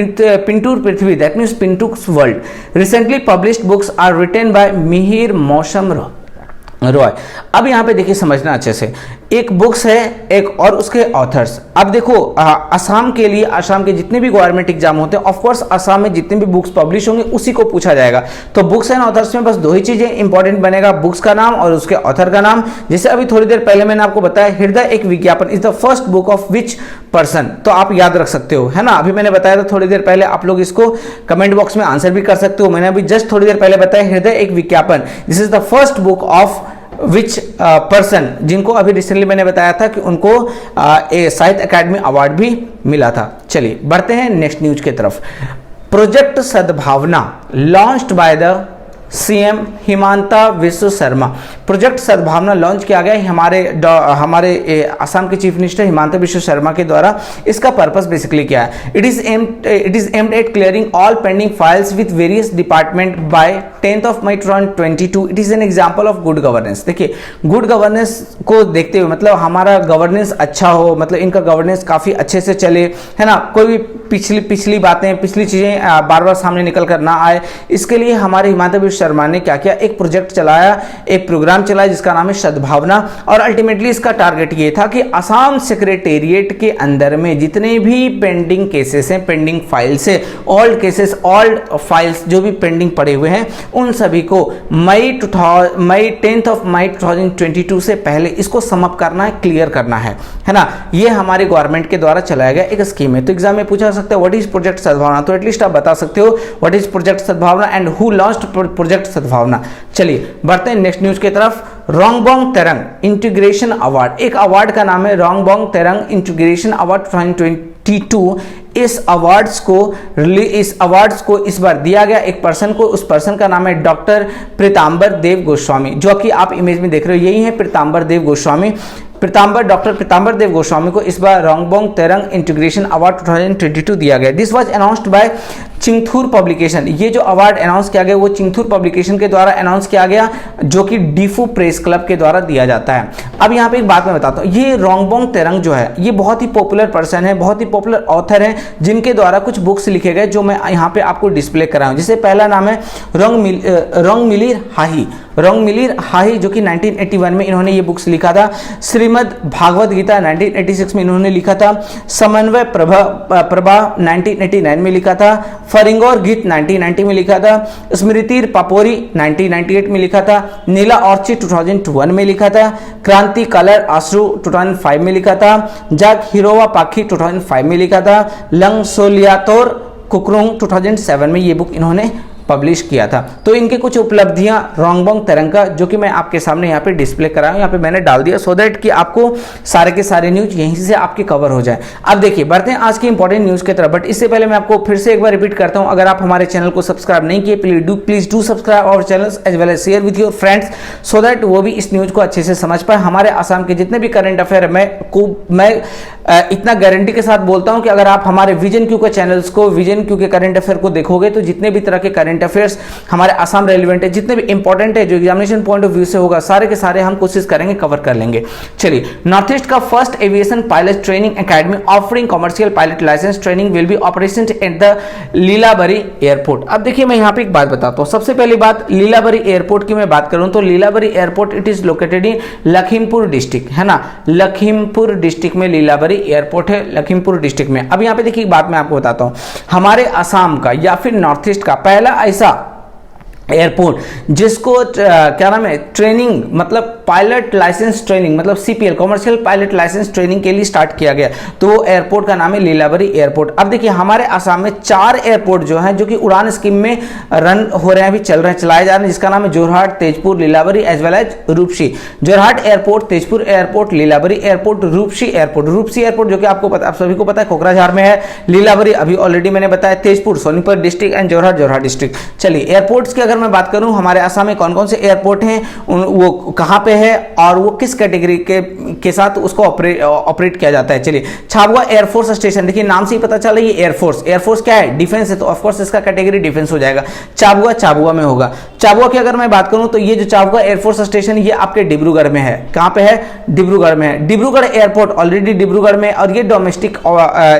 Pintur Prithvi, that means Pintu's world. Recently published books are written by Mihir Mausam Roy. अब यहाँ पे देखिए समझना अच्छे से, एक बुक्स है एक और उसके ऑथर्स। अब देखो असम के लिए, असम के जितने भी गवर्नमेंट एग्जाम होते हैं, ऑफ कोर्स असम में जितने भी बुक्स पब्लिश होंगे उसी को पूछा जाएगा। तो बुक्स एंड ऑथर्स में बस दो ही चीजें इंपॉर्टेंट बनेगा, बुक्स का नाम और उसके ऑथर का नाम। जैसे अभी थोड़ी देर पहले मैंने आपको बताया हृदय एक विज्ञापन is the first book of which person, तो आप याद रख सकते हो, है ना। अभी मैंने बताया था थोड़ी देर पहले, आप लोग इसको कमेंट बॉक्स में आंसर भी कर सकते हो। मैंने अभी जस्ट थोड़ी देर पहले बताया हृदय एक विज्ञापन, this is the first book of which person, जिनको अभी रिसेंटली मैंने बताया था कि उनको साहित्य अकादमी अवार्ड भी मिला था। चलिए बढ़ते हैं नेक्स्ट न्यूज की तरफ। प्रोजेक्ट सद्भावना launched by the CM Himanta विश्व शर्मा। प्रोजेक्ट सद्भावना लॉन्च किया गया हमारे असम के चीफ मिनिस्टर हिमांता विश्व शर्मा के द्वारा। इसका पर्पस बेसिकली क्या है? It is aimed at clearing all pending files with various department by 10th of May 2022। It is an example of good governance. देखिए गुड गवर्नेंस को देखते हुए, मतलब हमारा गवर्नेंस अच्छा हो, मतलब इनका गवर्नेंस काफी अच्छे से चले, है ना, कोई भी पिछली बातें, पिछली चीजें बार बार सामने निकल कर ना आए, इसके लिए हमारे हिमांता विश्व शर्मा ने क्या किया, एक प्रोजेक्ट चलाया, एक प्रोग्राम चलाया जिसका नाम है सद्भावना। और अल्टीमेटली इसका टारगेट ये था कि असम सेक्रेटेरिएट के अंदर में जितने भी पेंडिंग केसेस हैं, पेंडिंग फाइल्स है, ओल्ड केसेस, ओल्ड फाइल्स जो भी पेंडिंग पड़े हुए हैं, उन सभी को मई 10th of May 2022 से पहले इसको समअप करना है, क्लियर करना है ना। ये हमारे गवर्नमेंट के द्वारा चलाया गया एक स्कीम है। तो एग्जाम में पूछा सकता है व्हाट इज प्रोजेक्ट सद्भावना, तो एटलीस्ट आप बता सकते हो व्हाट इज प्रोजेक्ट सद्भावना एंड हु लॉन्च्ड प्रोजेक्ट सद्भावना। चलिए बढ़ते हैं नेक्स्ट न्यूज की तरफ। रोंगबोंग तेरंग इंटीग्रेशन अवार्ड, एक अवार्ड का नाम है रोंगबोंग तेरंग इंटीग्रेशन अवार्ड 2022। इस अवार्ड्स को इस बार दिया गया एक पर्सन को, उस पर्सन का नाम है डॉक्टर पीताम्बर देव गोस्वामी, जो कि आप इमेज में देख रहे हो, यही है पीताम्बर देव गोस्वामी। डॉक्टर पीताम्बर देव गोस्वामी को इस बार रोंगबोंग तेरंग इंटीग्रेशन अवार्ड 2022 दिया गया। This was announced by Chingthur publication. ये जो अवार्ड अनाउंस किया गया वो चिंगथुर पब्लिकेशन के द्वारा अनाउंस किया गया, जो कि डीफू प्रेस क्लब के द्वारा दिया जाता है। अब यहाँ पे एक बात मैं बताता हूँ, ये रोंगबोंग तेरंग जो है ये बहुत ही पॉपुलर पर्सन है, बहुत ही पॉपुलर ऑथर है, जिनके द्वारा कुछ बुक्स लिखे गए जो मैं यहाँ पे आपको डिस्प्ले कर रहा हूँ। जैसे पहला नाम है रोंगमिलिर हाही, जो कि 1981 में इन्होंने ये बुक्स लिखा था। श्रीमद् भागवत गीता 1986 में इन्होंने लिखा था। समन्वय प्रभा 1989 में लिखा था। फरिंगोर गीत 1990 में लिखा था। स्मृतिर पापोरी 1998 में लिखा था। नीला ऑर्चिड 2001 में लिखा था। क्रांति कलर आश्रू 2005 में लिखा था। जाग हिरोवा पाखी 2005 में लिखा था। लंग सोलियातोर कुकरोंग 2007 में ये बुक इन्होंने पब्लिश किया था। तो इनके कुछ उपलब्धियां रोंगबोंग तेरंग का, जो कि मैं आपके सामने यहाँ पे डिस्प्ले कर रहा हूँ, यहाँ पे मैंने डाल दिया सो दैट कि आपको सारे के सारे न्यूज यहीं से आपके कवर हो जाए। अब देखिए बढ़ते हैं आज की इंपॉर्टेंट न्यूज की तरफ, बट इससे पहले मैं आपको फिर से एक बार रिपीट करता हूँ, अगर आप हमारे चैनल को सब्सक्राइब नहीं किए please do subscribe our channel as well as share with your friends, so that वो भी इस न्यूज को अच्छे से समझ पाए। हमारे आसाम के जितने भी करंट अफेयर मैं इतना गारंटी के साथ बोलता हूं कि अगर आप हमारे विजन क्यू के चैनल्स को, विजन क्यू के करंट अफेयर को देखोगे तो जितने भी तरह के करंट अफेयर्स हमारे आसाम रेलिवेंट है, जितने भी इंपॉर्टेंट है, जो एग्जामिनेशन पॉइंट ऑफ व्यू से होगा, सारे के सारे हम कोशिश करेंगे कवर कर लेंगे। चलिए, नॉर्थ ईस्ट का first aviation pilot training academy offering commercial pilot licence training will be operation at the Lilabari airport. अब देखिए मैं यहाँ पे एक बात बताता हूँ। सबसे पहली बात, लीलाबरी एयरपोर्ट की मैं बात करूँ तो Lilabari airport it is located in Lakhimpur district, है ना, लखीमपुर डिस्ट्रिक्ट में लीलाबरी एयरपोर्ट है, लखीमपुर डिस्ट्रिक्ट में। अब यहाँ पे देखिए एक बात मैं आपको बताता हूँ, हमारे असम का या फिर नॉर्थ ईस्ट का पहला ऐसा एयरपोर्ट जिसको क्या नाम है, ट्रेनिंग मतलब पायलट लाइसेंस ट्रेनिंग मतलब CPL commercial pilot licence training के लिए स्टार्ट किया गया, तो वो एयरपोर्ट का नाम है लीलावरी एयरपोर्ट। अब देखिए हमारे असम में 4 एयरपोर्ट जो हैं जो कि उड़ान स्कीम में रन हो रहे हैं, अभी चल रहे हैं, चलाए जा रहे हैं, जिसका नाम है Jorhat, Tezpur, लीलावरी as well as रूपसी। Jorhat airport, Tezpur airport, लीलावरी airport, रूपसी एयरपोर्ट। रूपसी एयरपोर्ट जो कि आपको पता, आप सभी को पता है कोकराझार में है, लीलावरी अभी ऑलरेडी मैंने बताया, Tezpur Sonipat district and Jorhat Jorhat district. चलिए एयरपोर्ट्स की अगर मैं बात करूं हमारे असम में कौन कौन से एयरपोर्ट हैं, वो कहां पे है और वो किस कैटेगरी के साथ उसको ऑपरेट किया जाता है। चलिए छाबुआ एयरफोर्स स्टेशन, देखिए नाम से ही पता चला ये एयरफोर्स, एयरफोर्स क्या है, डिफेंस है, तो ऑफ कोर्स इसका कैटेगरी डिफेंस हो जाएगा। चाबुआ में होगा। चाबुआ की अगर मैं बात करूं तो ये जो चाबुआ एयरफोर्स स्टेशन ये आपके डिब्रूगढ़ में है। कहां पे है, डिब्रूगढ़ में है। डिब्रूगढ़ एयरपोर्ट ऑलरेडी डिब्रूगढ़ में, और ये डोमेस्टिक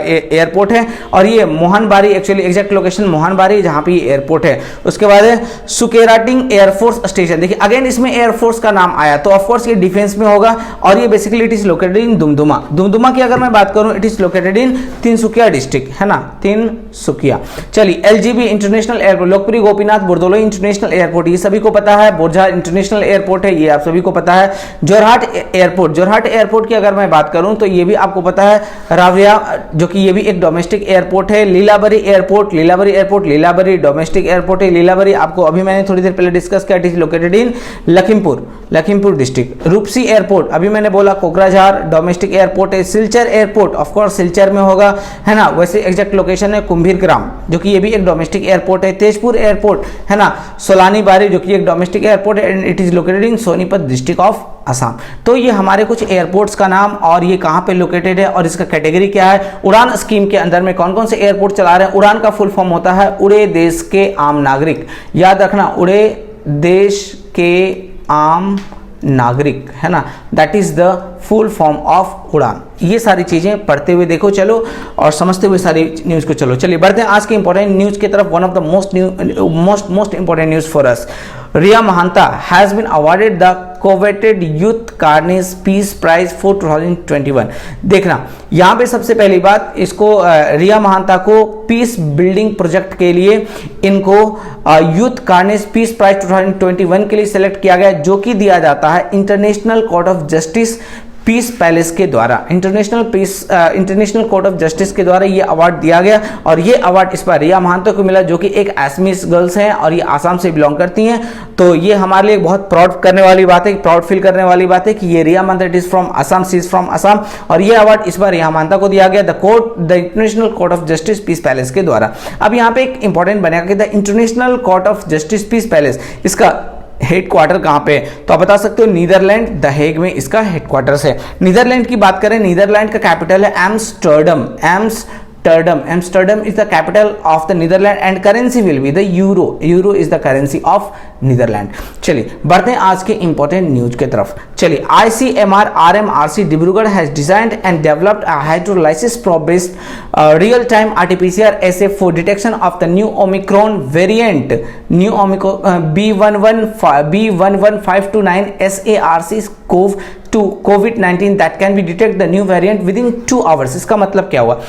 एयरपोर्ट है, और ये मोहनबारी, एक्चुअली एग्जैक्ट लोकेशन मोहनबारी जहां पे ये एयरपोर्ट है। उसके बाद सुकेराटिंग एयरफोर्स स्टेशन, देखिए अगेन इसमें एयरफोर्स का नाम आया, तो ऑफ कोर्स ये डिफेंस में होगा, और ये बेसिकली इट इज लोकेटेड इन दुमदुमा। दुमदुमा की अगर मैं बात करूं it is located in Tinsukia district, है ना, तिनसुकिया। चलिए एलजीबी इंटरनेशनल एयरपोर्ट, लोकप्रिय गोपीनाथ बोरदोलोई इंटरनेशनल एयरपोर्ट, ये सभी को पता है। बोरझा इंटरनेशनल एयरपोर्ट है, ये आप सभी को पता है। जोरहाट एयरपोर्ट, जोरहाट एयरपोर्ट की अगर मैं बात करूं तो ये भी आपको पता है। रावरिया जो कि ये भी एक डोमेस्टिक एयरपोर्ट है। लीलावरी एयरपोर्ट, लीलावरी एयरपोर्ट, लीलावरी डोमेस्टिक एयरपोर्ट है। लीलावरी आपको अभी मैंने थोड़ी देर पहले डिस्कस किया, it is located in Lakhimpur district. Rupsi airport अभी मैंने बोला कोकराझार डोमेस्टिक एयरपोर्ट है। Silchar airport of course Silchar में होगा, है ना, वैसे एग्जैक्ट लोकेशन है कुंभीरग्राम जो कि ये भी एक डोमेस्टिक एयरपोर्ट है। तेजपुर एयरपोर्ट, है ना, सोलानी बारी जो कि एक डोमेस्टिक एयरपोर्ट है and it is located in Sonipat district of Assam. तो ये हमारे कुछ एयरपोर्ट्स का नाम और ये कहां पे लोकेटेड है और इसका कैटेगरी क्या है, उड़ान स्कीम के अंदर में कौन कौन से एयरपोर्ट चला रहे हैं। उड़ान का फुल फॉर्म होता है उड़े देश के आम नागरिक, याद रखना, उड़े देश के आम नागरिक, है ना, that is the full form of उड़ान। ये सारी चीजें पढ़ते हुए देखो चलो और समझते हुए सारी न्यूज को चलो। चलिए बढ़ते हैं आज के इंपॉर्टेंट न्यूज की तरफ। One of the most important news for us, Riya Mahanta has been awarded the coveted youth carnage peace prize for 2021। देखना यहां पे सबसे पहली बात, इसको रिया महांता को पीस बिल्डिंग प्रोजेक्ट के लिए इनको यूथ कार्नेज पीस प्राइज 2021 के लिए सिलेक्ट किया गया, जो कि दिया जाता है international court of justice piece palace के द्वारा। इंटरनेशनल कोर्ट ऑफ जस्टिस के द्वारा ये अवार्ड दिया गया, और ये अवार्ड इस बार रिया महांता को मिला जो कि एक असमीज गर्ल्स हैं और ये आसाम से बिलोंग करती हैं। तो ये हमारे लिए बहुत प्राउड करने वाली बात है, प्राउड फील करने वाली बात है कि ये Riya Mahanta it is from Assam, she is from Assam, और ये अवार्ड इस बार रिया महांता को दिया गया the international court of justice piece palace के द्वारा। अब यहाँ पे एक इंपॉर्टेंट बनेगा कि the international court of justice piece palace, इसका हेडक्वार्टर कहां पे है, तो आप बता सकते हो नीदरलैंड, द हेग में इसका हेडक्वार्टर्स है। नीदरलैंड की बात करें, नीदरलैंड का कैपिटल है Amsterdam. Amsterdam is the capital of the Netherlands and currency will be the euro. Euro is the currency of Netherlands. चलिए बढ़ते हैं आज के इंपॉर्टेंट न्यूज के तरफ। चलिए ICMR RMRC Dibrugarh has designed and developed a hydrolysis probe-based real-time RT-PCR assay for detection of the new Omicron variant, new Omicron B11529 SARS-CoV-2 COVID-19 that can be detect the new variant within 2 hours। इसका मतलब क्या हुआ,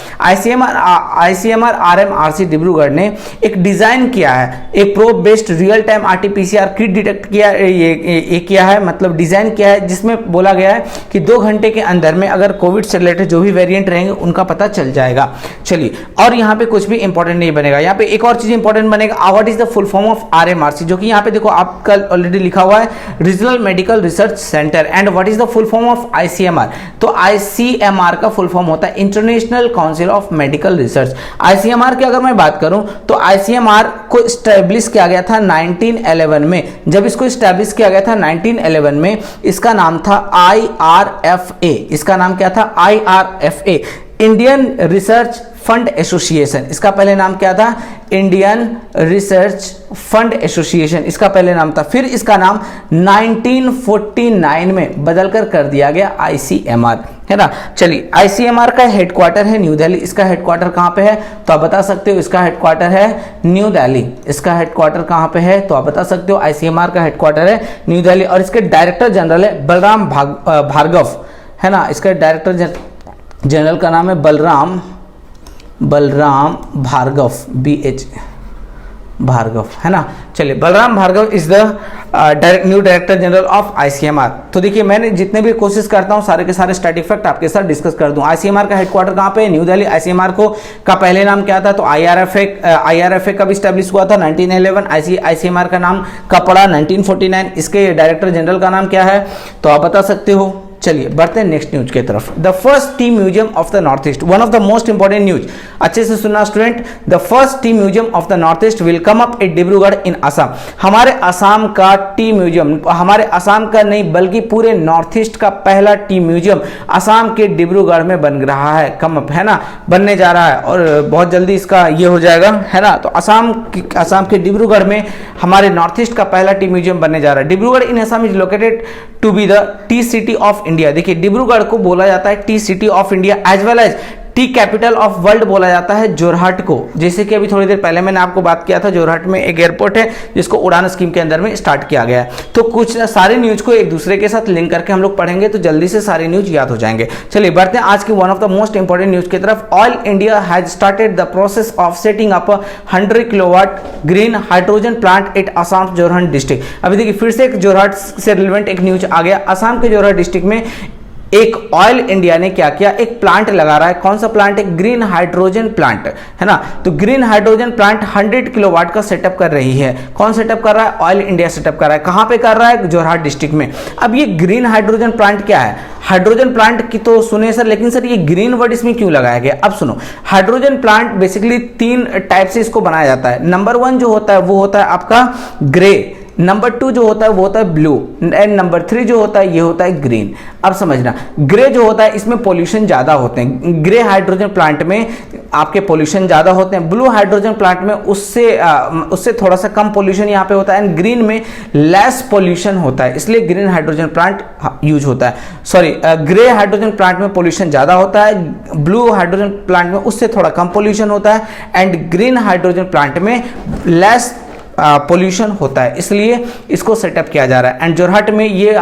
ICMR RMRC Dibrugarh ने एक design किया है, एक probe based real time RT-PCR kit detect किया, ये किया है, मतलब डिजाइन किया है, जिसमें बोला गया है कि 2 घंटे के अंदर में अगर कोविड से रिलेटेड जो भी वेरिएंट रहेंगे उनका पता चल जाएगा। चलिए, और यहाँ पे कुछ भी इंपॉर्टेंट नहीं बनेगा, यहाँ पे एक और चीज इंपॉर्टेंट बनेगा, what is the full form of RMRC, जो कि यहाँ पे देखो आपका ऑलरेडी लिखा हुआ है regional medical research centre, and what is the full form of ICMR, तो ICMR का फुल फॉर्म होता है international council of medical research. ICMR की अगर मैं बात करूं तो ICMR को स्टैब्लिश किया गया था 1911 में। जब इसको स्टैब्लिश किया गया था 1911 में, इसका नाम था IRFA। इसका नाम क्या था, IRFA, Indian research fund association. इसका पहले नाम क्या था, इंडियन रिसर्च फंड एसोसिएशन, इसका पहले नाम था। फिर इसका नाम 1949 में बदलकर कर दिया गया ICMR, है ना। चलिए, ICMR का हेडक्वार्टर है न्यू दिल्ली। इसका हेडक्वार्टर कहां पे है, तो आप बता सकते हो इसका हेडक्वार्टर है न्यू दिल्ली। इसका हेडक्वार्टर कहां पे है, तो आप बता सकते हो ICMR का हेडक्वार्टर है न्यू दिल्ली, और इसके डायरेक्टर जनरल है बलराम भार्गव, है ना। इसका डायरेक्टर जनरल का नाम है बलराम भार्गव, BH भार्गव, है ना। चलिए, Balram Bhargava is the new director general of ICMR. तो देखिए, मैंने जितने भी कोशिश करता हूं सारे के सारे स्टैटिक फैक्ट आपके साथ डिस्कस कर दूं। आईसीएमआर का हेडक्वार्टर कहां पे है? न्यू दिल्ली। आईसीएमआर को का पहले नाम क्या था? तो आईआरएफए कब स्टैब्लिश हुआ था? 1911। आईसीएमआर का नाम कब पड़ा? 1949। इसके डायरेक्टर जनरल का नाम क्या है? तो आप बता सकते हो। चलिए, बढ़ते हैं नेक्स्ट न्यूज की तरफ। The first tea museum of the north east, one of the most important news, अच्छे से सुनना student. The first tea museum of the north east will come up at Dibrugarh in Assam. हमारे असम का टी म्यूजियम, हमारे असम का नहीं बल्कि पूरे नॉर्थ ईस्ट का पहला टी म्यूजियम असम के डिब्रूगढ़ में बन रहा है, कम अप, है ना, बनने जा रहा है और बहुत जल्दी इसका ये हो जाएगा, है ना। तो असम के डिब्रूगढ़ में हमारे नॉर्थ ईस्ट का पहला टी म्यूजियम बनने जा रहा है। Dibrugarh in Assam is located to be the tea city of India. देखिए, डिब्रूगढ़ को बोला जाता है tea city of India as well as tea capital of world बोला जाता है जोरहाट को। जैसे कि अभी थोड़ी देर पहले मैंने आपको बात किया था, जोरहाट में एक एयरपोर्ट है जिसको उड़ान स्कीम के अंदर में स्टार्ट किया गया है। तो कुछ सारे न्यूज को एक दूसरे के साथ लिंक करके हम लोग पढ़ेंगे तो जल्दी से सारे न्यूज याद हो जाएंगे। चलिए, बढ़ते हैं आज की one of the most important news की तरफ। Oil India has started the process of setting up 100 kilowatt green hydrogen plant at Assam Jorhat district. अभी देखिए, फिर से एक जोरहाट से रिलेवेंट एक न्यूज आ गया। असम के जोरहाट डिस्ट्रिक्ट में एक ऑयल इंडिया ने क्या किया, एक प्लांट लगा रहा है। कौन सा प्लांट है? ग्रीन हाइड्रोजन प्लांट, है ना। तो ग्रीन हाइड्रोजन प्लांट 100 किलोवाट का सेटअप कर रही है। कौन सेटअप कर रहा है? ऑयल इंडिया सेटअप कर रहा है। कहां पे कर रहा है? जोरहाट डिस्ट्रिक्ट में। अब ये ग्रीन हाइड्रोजन प्लांट क्या है? हाइड्रोजन प्लांट की तो सुने सर, लेकिन सर ये ग्रीन वर्ड इसमें क्यों लगाया गया? अब सुनो, हाइड्रोजन प्लांट बेसिकली 3 टाइप से इसको बनाया जाता है। नंबर 1 जो होता है वो होता है आपका ग्रे, नंबर 2 जो होता है वो होता है ब्लू, एंड नंबर 3 जो होता है ये होता है ग्रीन। अब समझना, ग्रे जो होता है इसमें पोल्यूशन ज्यादा होते हैं। ग्रे हाइड्रोजन प्लांट में आपके पोल्यूशन ज्यादा होते हैं। ब्लू हाइड्रोजन प्लांट में उससे थोड़ा सा कम पोल्यूशन यहाँ पे होता है, एंड ग्रीन में लेस पोल्यूशन होता है, इसलिए ग्रीन हाइड्रोजन प्लांट यूज होता है। सॉरी, ग्रे हाइड्रोजन प्लांट में पोल्यूशन ज्यादा होता है, ब्लू हाइड्रोजन प्लांट में उससे थोड़ा कम पोल्यूशन होता है, एंड ग्रीन हाइड्रोजन प्लांट में लेस पोल्यूशन होता है, इसलिए इसको सेटअप किया जा रहा है। एंड जोरहाट में ये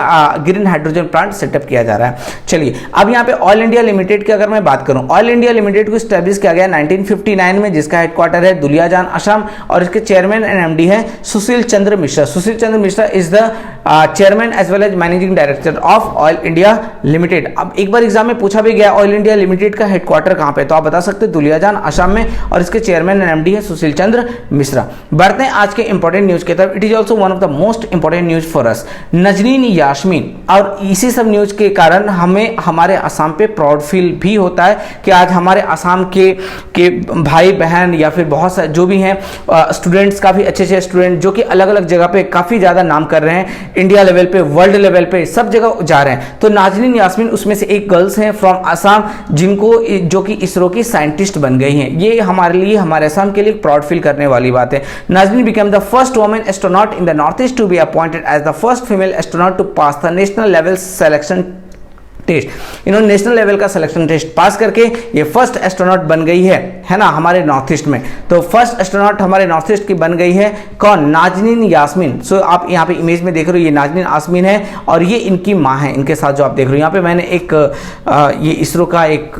ग्रीन हाइड्रोजन प्लांट सेटअप किया जा रहा है। चलिए, अब यहाँ पे ऑयल इंडिया लिमिटेड की अगर मैं बात करूं, ऑयल इंडिया लिमिटेड को स्टैब्लिश किया गया 1959 में, जिसका हेडक्वार्टर है दुलियाजान, असम, और इसके चेयरमैन एंड एमडी है Sushil Chandra Mishra. Sushil Chandra Mishra is the chairman as well as managing director of oil India limited. अब एक बार एग्जाम में पूछा भी गया ऑयल इंडिया लिमिटेड का हेडक्वार्टर कहां पे, तो आप बता सकते हैं दुलियाजान, असम में, और इसके चेयरमैन एंड एमडी है सुशील चंद्र मिश्रा। बढ़ते हैं आज के इंपॉर्टेंट न्यूज की तरफ। It is also one of the most important news for us. Nazreen Yasmin, और इसी सब न्यूज के कारण हमें हमारे असम पे प्राउड फील भी होता है कि आज हमारे असम के भाई बहन या फिर बहुत सारे जो भी हैं स्टूडेंट्स, काफी अच्छे अच्छे स्टूडेंट जो कि अलग अलग जगह पे काफी ज्यादा नाम कर रहे हैं, इंडिया लेवल पे, वर्ल्ड लेवल पे, सब जगह जा रहे हैं। तो नाजरीन यास्मीन उसमें से एक गर्ल्स हैं फ्रॉम असम, जो कि इसरो की साइंटिस्ट बन गई हैं। ये हमारे लिए, हमारे असम के लिए प्राउड फील करने वाली बात है। नाजरीन become the first woman astronaut in the northeast to be appointed as the first female astronaut to pass the national level selection test. इन्होंने नेशनल लेवल का सिलेक्शन टेस्ट पास करके ये फर्स्ट एस्ट्रोनॉट बन गई है ना, हमारे नॉर्थ ईस्ट में। तो फर्स्ट एस्ट्रोनॉट हमारे नॉर्थ ईस्ट की बन गई है कौन? नाजनीन यास्मीन। सो आप यहाँ पे इमेज में देख रहे हो, ये नाजनीन यास्मीन है और ये इनकी माँ है, इनके साथ जो आप देख रहे हो। यहाँ पे मैंने एक ये इसरो का एक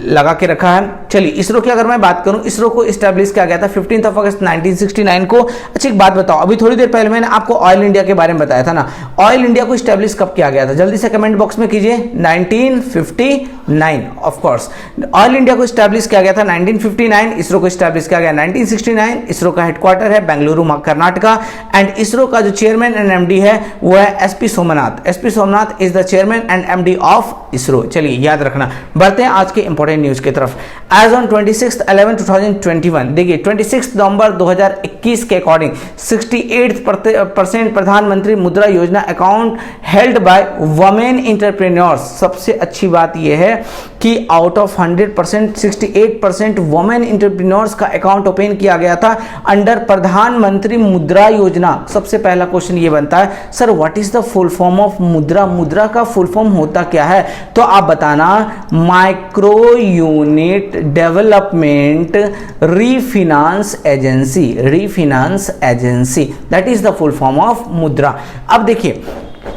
लगा के रखा है। चलिए, इसरो की अगर मैं बात करूँ, इसरो को स्टैब्लिश किया गया था 15 अगस्त 1969 को। अच्छा, एक बात बताओ, अभी थोड़ी देर पहले मैंने आपको ऑयल इंडिया के बारे में बताया था ना, ऑयल इंडिया को स्टैब्लिश कब किया गया था? जल्दी से कमेंट बॉक्स में कीजिए। 1959 ऑफ कोर्स। ऑयल इंडिया को स्टैब्लिश किया गया था 1959, इसरो को स्टैब्लिश किया गया 1969। इसरो का हेडक्वार्टर है बेंगलुरु, कर्नाटका, एंड इसरो का जो चेयरमैन एंड एमडी है वो है SP Somnath. SP Somnath is the chairman and MD of ISRO. चलिए, याद रखना। बढ़ते हैं आज के इंपॉर्टेंट न्यूज की तरफ। एज ऑन 26/11/2021, देखिए 26 नवंबर 2021 के अकॉर्डिंग 68% प्रधानमंत्री मुद्रा योजना account held by women entrepreneurs. सबसे अच्छी बात यह है कि आउट ऑफ 100% 68% वुमेन एंटरप्रेन्योर्स का अकाउंट ओपन किया गया था अंडर प्रधानमंत्री मुद्रा योजना। सबसे पहला क्वेश्चन ये बनता है, sir what is the full form of मुद्रा? मुद्रा का फुल फॉर्म होता क्या है? तो आप बताना, micro unit development रीफिनांस agency. रीफिनांस agency, that is the full form of मुद्रा। अब देखिए,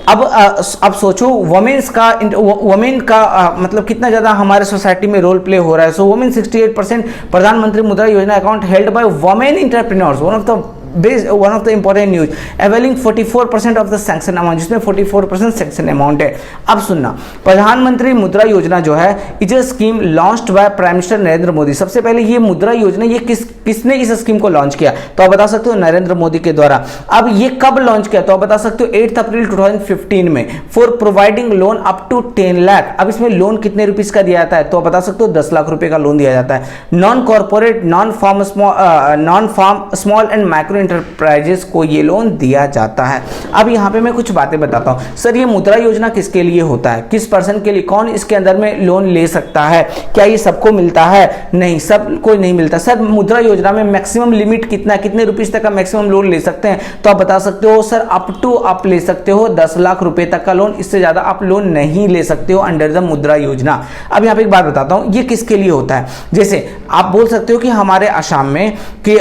अब सोचो वुमेन्स का मतलब कितना ज्यादा हमारे सोसाइटी में रोल प्ले हो रहा है। सो वुमेन 68% प्रधानमंत्री मुद्रा योजना account held by women entrepreneurs, one of the one of the important news, availing 44% of the sanction amount, जिसमें 44% सैंक्शन अमाउंट है। अब सुनना, प्रधानमंत्री मुद्रा योजना जो है is a scheme launched by prime minister Narendra Modi. सबसे पहले ये मुद्रा योजना ये किसने इस स्कीम को लॉन्च किया, तो आप बता सकते हो नरेंद्र मोदी के द्वारा। अब ये कब लॉन्च किया, तो आप बता सकते हो 8 अप्रैल 2015 में, for providing loan up to 10 lakh. अब इसमें लोन कितने रुपीस का दिया जाता है, तो आप बता सकते हो 10 लाख रुपए का लोन दिया जाता है। Non corporate, non farm small and micro enterprises को ये लोन दिया जाता है। अब यहाँ पे मैं कुछ बातें बताता हूँ। सर ये मुद्रा योजना किसके लिए होता है, किस पर्सन के लिए, कौन इसके अंदर में लोन ले सकता है, क्या ये सबको मिलता है, नहीं सब कोई नहीं मिलता। सर मुद्रा योजना में मैक्सिमम लिमिट कितना, कितने रुपीस तक का मैक्सिमम लोन ले सकते हैं, तो आप बता सकते हो सर अप टू आप ले सकते हो 10 लाख रुपए तक का लोन, इससे ज्यादा आप लोन नहीं ले सकते हो अंडर द मुद्रा योजना। अब यहाँ पे एक बात बताता हूँ ये किसके लिए होता है। जैसे आप बोल सकते हो कि हमारे असम में कि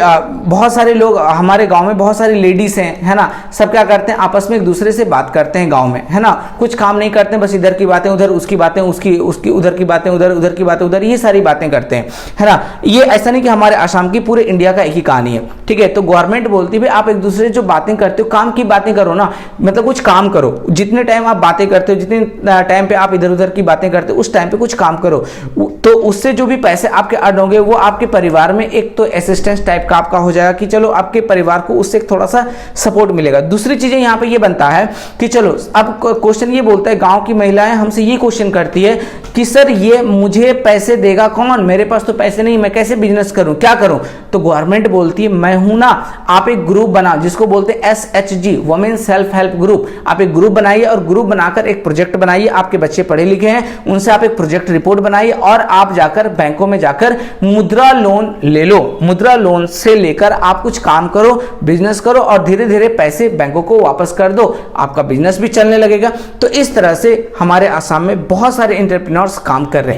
बहुत सारे लोग, हमारे गांव में बहुत सारी लेडीज हैं, है ना, सब क्या करते हैं आपस में एक दूसरे से बात करते हैं गांव में, है ना, कुछ काम नहीं करते हैं, बस इधर की बातें उधर, उसकी बातें उसकी उसकी उधर की बातें उधर, उधर की बातें उधर, ये सारी बातें करते हैं, है ना। ये ऐसा नहीं कि हमारे असम की, पूरे इंडिया का एक ही कहानी है, ठीक है। तो गवर्नमेंट बोलती है आप एक दूसरे से जो बातें करते हो, काम की बातें करो ना, मतलब कुछ काम करो। जितने टाइम आप बातें करते हो, जितने टाइम पे आप इधर उधर की बातें करते हो, उस टाइम पे कुछ काम करो, तो उससे जो भी पैसे आपके अर्न होंगे वो आपके परिवार में एक तो असिस्टेंस टाइप का आपका हो जाएगा कि चलो आपके परिवार को उससे थोड़ा सा सपोर्ट मिलेगा। दूसरी चीजें यहाँ पे ये बनता है कि चलो अब क्वेश्चन ये बोलता है, गांव की महिलाएं हमसे ये क्वेश्चन करती है कि सर ये मुझे पैसे देगा कौन, मेरे पास तो पैसे नहीं, मैं कैसे बिजनेस करूं, क्या करूं। तो गवर्नमेंट बोलती है मैं हूं ना, आप एक ग्रुप बनाओ जिसको बोलते हैं SHG, women self help group. आप एक ग्रुप बनाइए और ग्रुप बनाकर एक प्रोजेक्ट बनाइए, आपके बच्चे पढ़े लिखे हैं, उनसे आप एक प्रोजेक्ट रिपोर्ट बनाइए और आप जाकर बैंकों में जाकर मुद्रा लोन ले लो। मुद्रा लोन से लेकर आप कुछ काम करो, बिजनेस करो और धीरे धीरे पैसे बैंकों को वापस कर दो, आपका बिजनेस भी चलने लगेगा। तो इस तरह से हमारे असम में बहुत सारे एंटरप्रेन्योर्स काम कर रहे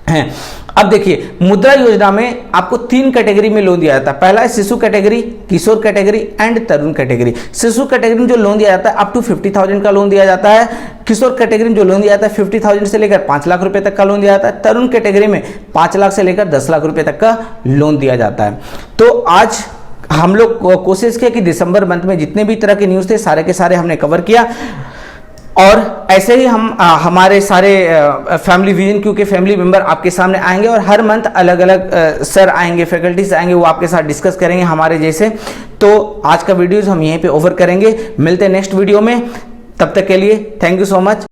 हैं। अब देखिए मुद्रा योजना में आपको 3 कैटेगरी में लोन दिया जाता है। पहला है Shishu category, Kishor category and Tarun category. Shishu category में जो लोन दिया जाता है अप टू 50,000 का लोन दिया जाता है। किशोर कैटेगरी में जो लोन दिया जाता है 50,000 से लेकर 5 लाख रुपए तक का लोन दिया जाता है। तरुण कैटेगरी में 5 लाख से लेकर 10 लाख रुपए तक का लोन दिया जाता है। तो आज हम लोग कोशिश किया कि दिसंबर मंथ में जितने भी तरह के न्यूज थे सारे के सारे हमने कवर किया, और ऐसे ही हम हमारे सारे फैमिली विजन क्योंकि फैमिली मेंबर आपके सामने आएंगे और हर मंथ अलग अलग सर आएंगे, फैकल्टीज आएंगे, वो आपके साथ डिस्कस करेंगे हमारे जैसे। तो आज का वीडियोस हम यहीं पे ओवर करेंगे, मिलते हैं नेक्स्ट वीडियो में, तब तक के लिए थैंक यू सो मच।